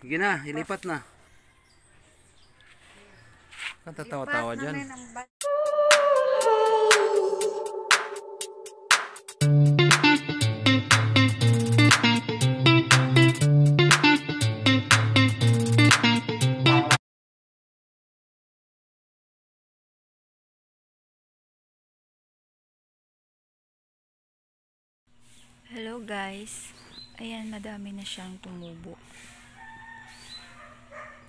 Sige na, ilipat na. Kan tatawa-tawa dyan. Hello guys, ayan, madami na siyang tumubo.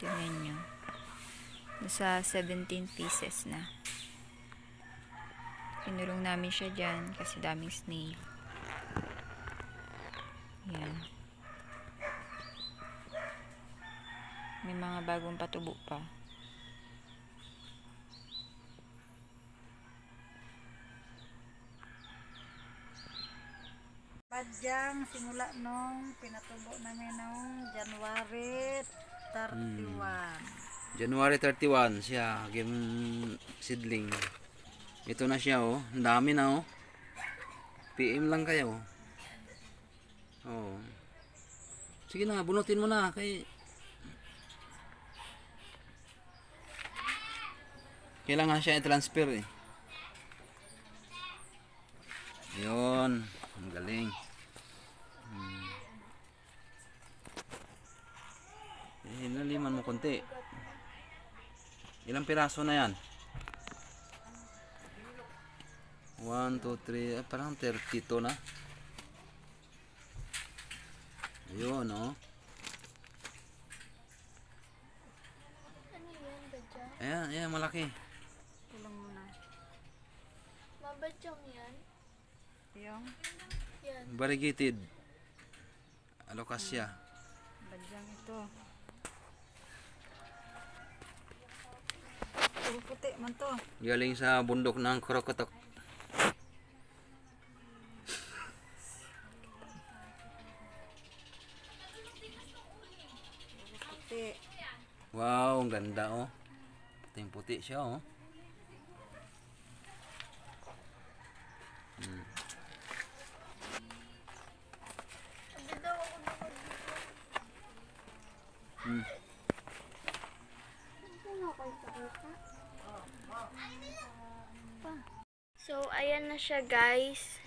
Tingnan nyo, nasa 17 pieces na. Pinurong namin siya dyan kasi daming snail. Ayan, may mga bagong patubo pa. Badyang simula nung pinatubo namin nung January 31. January 31 siya, game seedling. Ito na siya oh, ang dami na oh. PM lang kayo. Oh. Sige na, bunutin mo na kay kailangan siya i-transfer eh. Yun, ang galing. Hinaliman mo konti. Ilang piraso na yan? 1, 2, 3, parang 32 na. Ayun, oh. Ayan, ayan, malaki. Tulong mo na. Mabadyang yan. Yung Yan. Variegated Alocasia. badyang ito. Puro puti man to. Galing sa bundok ng Krokotok. Puti. Wow, ang ganda oh. Puting-puti siya oh. Hindi daw ako naman dito. Ano ako ipakita? So, ayan na siya guys.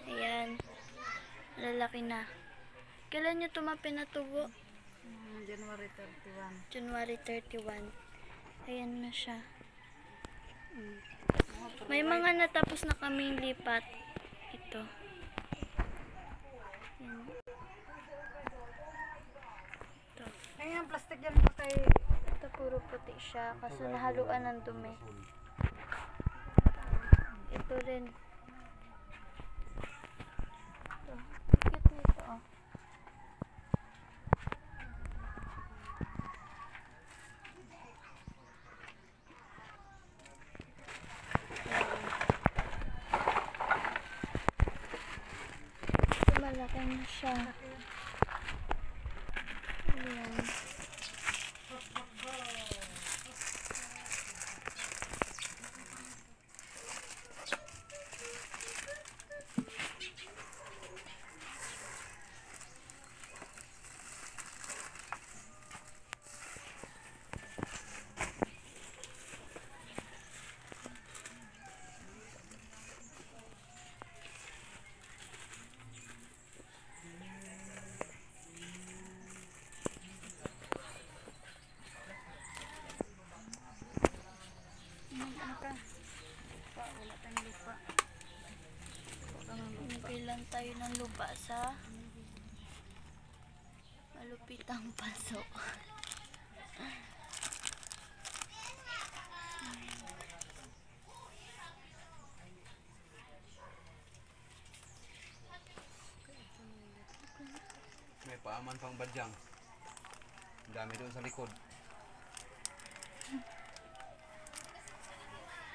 Ayan. Lalaki na. Kailan nyo ito mapinatubo? January 31. January 31. Ayan na siya. May mga natapos na kaming lipat. Ito. Ayan. Ito. Ay, ang plastic yan pa kay Ito puro puti siya kasi nahaluan ng dumi. Ito rin. Ito. Cute nito oh. Ito malaki na siya. Ayan. wala tayong lupa. Nagilan tayo ng lupa sa malupitang paso. May paaman pang badyang. Ang dami doon sa likod.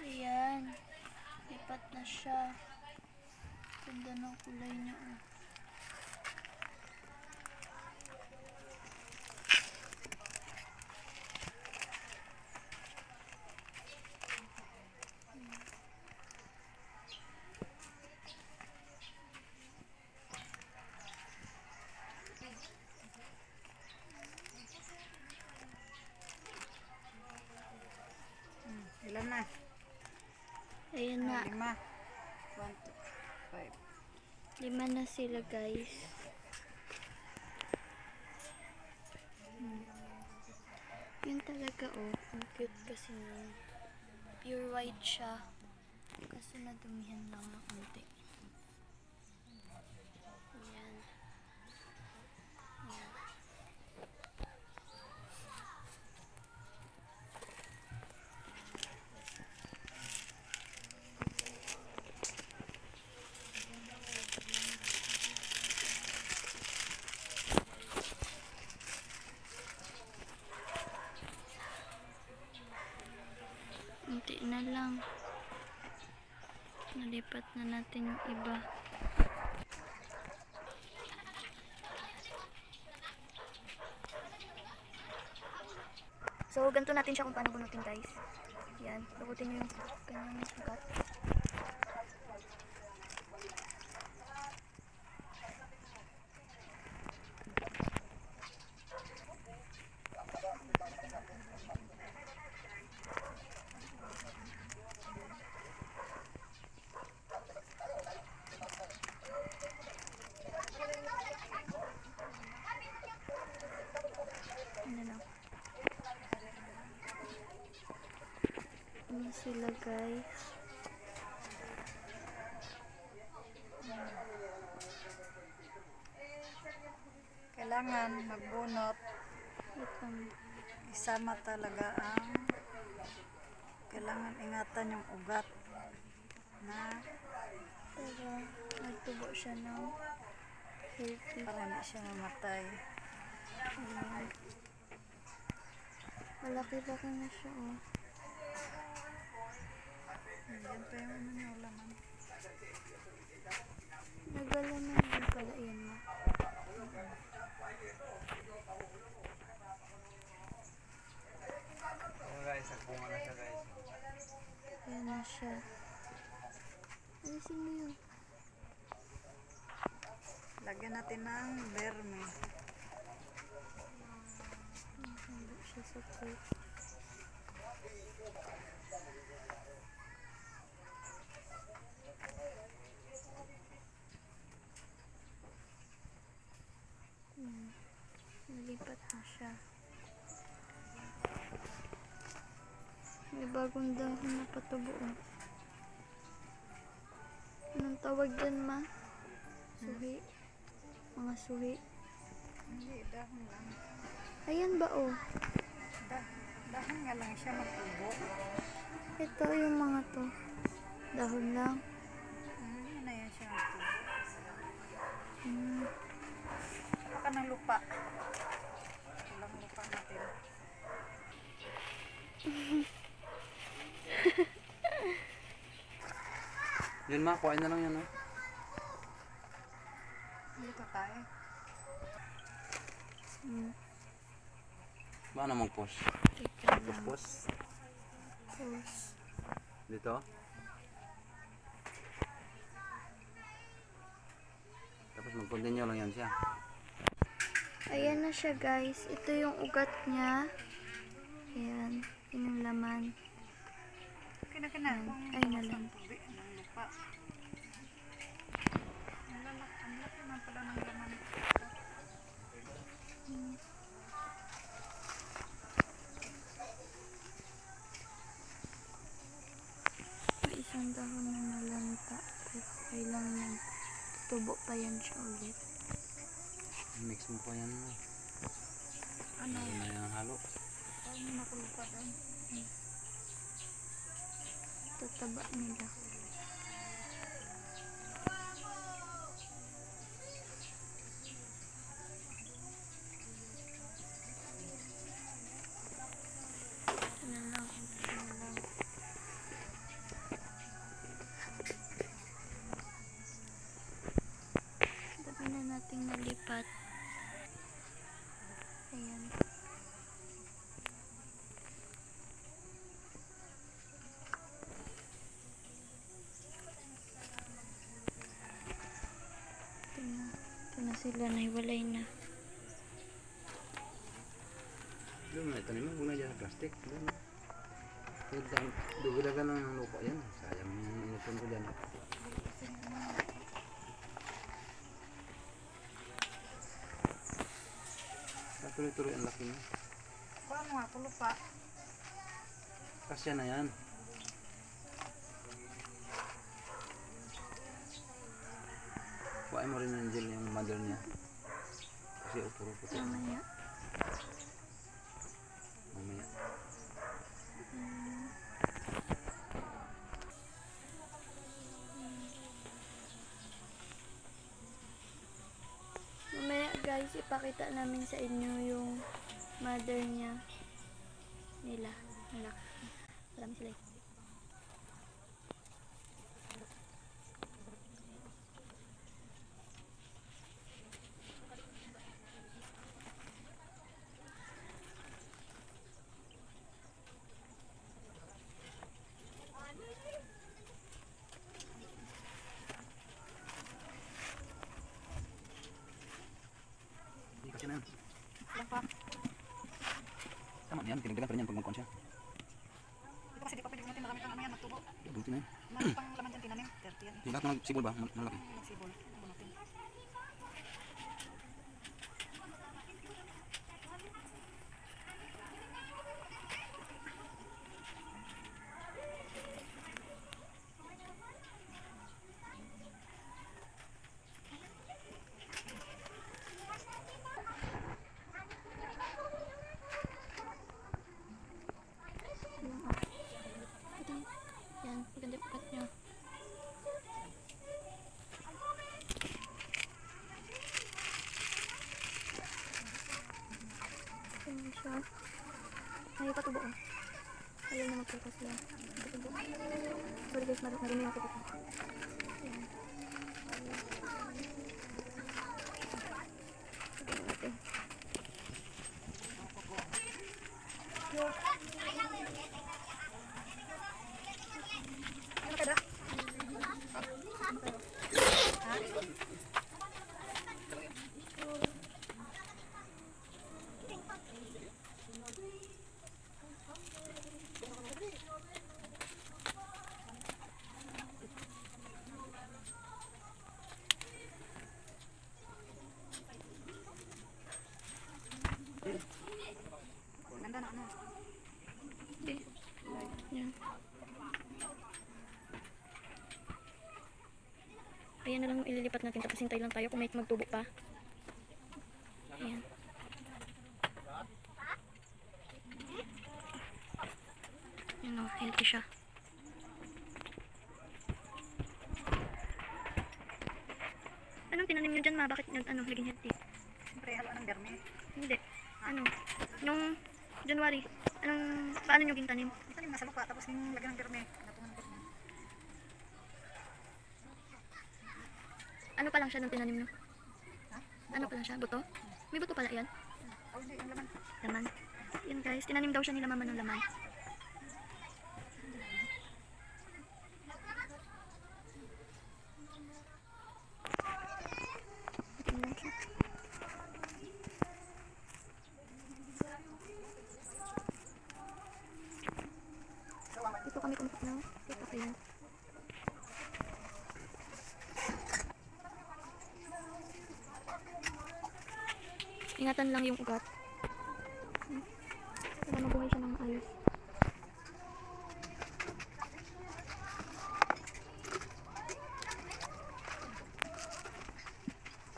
Ayan. Lipat na siya. Ganda ng kulay niya. Oh. nga. 5. 1, 2, 5. 5 na sila, guys. Yun talaga, oh. Ang cute kasi nun. Pure white siya. Kaso nadumihan lang ng konti. Ayan. Ayan. Unti na lang. Nalipat na natin yung iba. So, ganito natin siya kung paano bunutin, guys. Yan. Lukutin nyo yung kanyang sugat. Ano lang. Ano sila, guys? Kailangan magbunot. Itong Isama talaga ang kailangan ingatan yung ugat na para magtubo siya ng healthy. para hindi siya mamatay. Ayan. Malaki-laki na siya, oh. Yan pa yung ano niya, laman. Nagalaman din pala yan, ma. Guys, nagbunga na siya guys. Ayan na siya. Alisin mo yun. Lagyan natin ng berme. Hindi siya sa plate. Nalipat na siya. May bagong dahon na patubo, oh. Anong tawag dyan, ma? Suhi. Mga suhi. Hindi, dahon lang. Ayan ba, oh? Dahon nga lang siya magtubo. Ito yung mga to. Dahon lang. Yun na yan siya magtubo. Hmm. Baka ng lupa. Walang lupa natin. Yun ma, kuhain na lang yan oh. Dito tayo. Hmm. Paano mag-push? Teka lang. Push. Pause. Dito. Tapos mag-continue lang yan siya. Ayan na siya, guys. Ito yung ugat niya. Ayan. Yun yung laman. Kina-kina. Ay, nalang. Tubi ng lupa. Ang laki naman pala ng laman. May isang dahon na nalanta. Pero kailangan tubo pa yan siya ulit. Mix mo pa yan mo. Ano? Ano na yung halo? Paano nakulupa doon? Tataba nila. Ano lang, ano lang. Dami na nating nalipat. Ayan. Ito na sila, nahiwalay na. Doon na, itanim mo muna dyan sa plastic. Doon. Dugudagan lang ng lupa yan. Sayang yung init Ipon ko dyan. Tuloy-tuloy ang laki mo. Kuha mo nga, pulo pa. Kasya na yan. Kuhain mo rin ng Angel yung mother niya. Kasi upuro puti. Mamaya. Mamaya. Mamaya guys, ipakita namin sa inyo yung mother niya. Nila. Malaki. Marami sila eh. Hindi kasya na yan. Lang pa. Tama na yan. Tinagdagan pa rin yan pag magkuhan siya. Ito kasi di pa pwede natin marami pang ano yan, magtubo. Buti na yan. Marami pang laman dyan tinanim. 30 yan. Yung lahat ng sibol ba? Malaki. Sibol. Ano natin. Yan, maganda yung cut nyo. Ayan siya. Ay, patubo oh. Ayaw na magpukas yan. Patubo. Sorry guys, marami yung patubo. Ayan. Tignan natin. Ano kada? Ganda na ano. Okay. Yan. Ayan na lang yung ililipat natin tapos hintay lang tayo kung may magtubo pa. Ayan. Ayan o, healthy siya. Anong tinanim nyo dyan ma? Bakit naging healthy? Siyempre, haluan ng garmi. Hindi. Ano? Nung January, paano nyo gintanim? Itanim na sa lupa, tapos yung lagyan ng garmi. Natungan ng garmi. Ano pa lang siya nung tinanim nyo? Ano pa lang siya? Buto? May buto pala yan? Oh, hindi, yung laman. Laman. Yan guys, tinanim daw siya nila mama ng laman. Tingnan siya. Dito kami kumukot na. Dito kayo. Ingatan lang yung ugat. Para mabuhay siya ng maayos.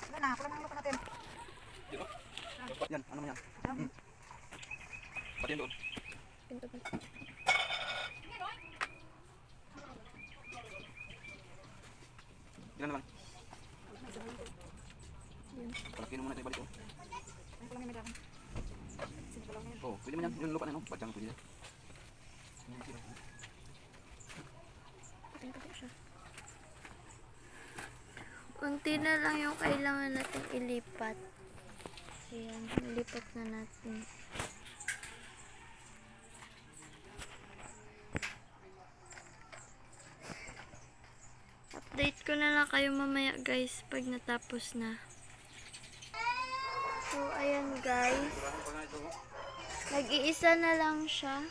Wala na, kulang ang lupa natin. Yan, ano man yan? Pati yan doon. Pinto ba? Ilan naman? Yun. Palakin mo muna ito ibalik oh. Ayun pala may dagan. Sino pala ngayon? Oh, pwede man yan. Yung lupa na no? Badyang pwede yan. Pinto siya. Unti na lang yung kailangan natin ilipat. Ayan, ilipat na natin. Update ko na lang kayo mamaya guys pag natapos na. So, ayan guys. Nag-iisa na lang siya.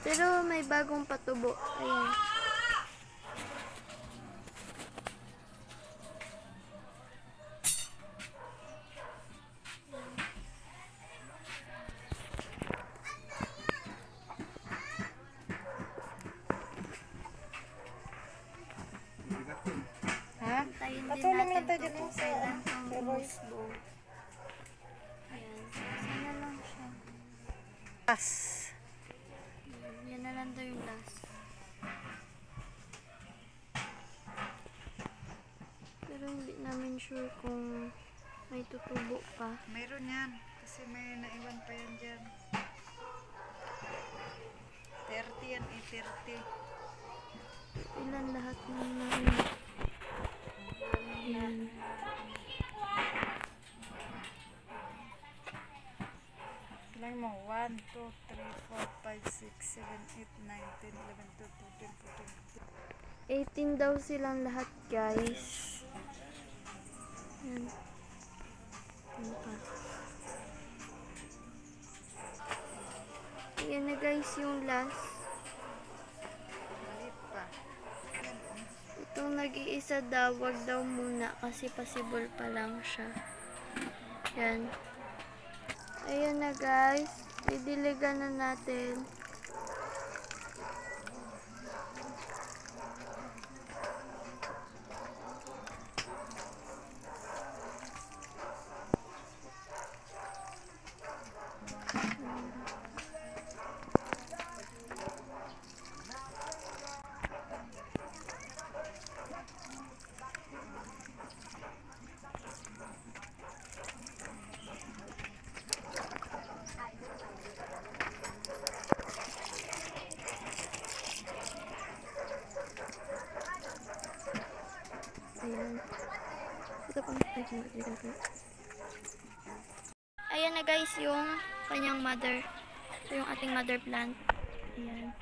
Pero may bagong patubo. Ayan. Ha? Tayin din Patulong lang natin tayo ito dyan kung sa kailan pang pero- umusbo. Ayan. Sana lang siya. Pas. Yan na lang daw yung last. Pero hindi namin sure kung may tutubo pa. Meron yan. Kasi may naiwan pa yan dyan. 30 yan eh, 30. Ilan lahat ng namin. Ayan. Ilang mo? 1, 2, 3, 4, 5, 6, 7, 8, 9, 10, 11, 12, 13, 14, 18 daw silang lahat, guys. Yan. Yan pa. Yan na, guys, yung last. Malit pa. Itong nag-iisa daw, wag daw muna kasi possible pa lang siya. Yan. Ayan na, guys. Didiligan na natin. Ayan. Ito pang Ayan na, guys, yung kanyang mother. Ito yung ating mother plant. Ayan.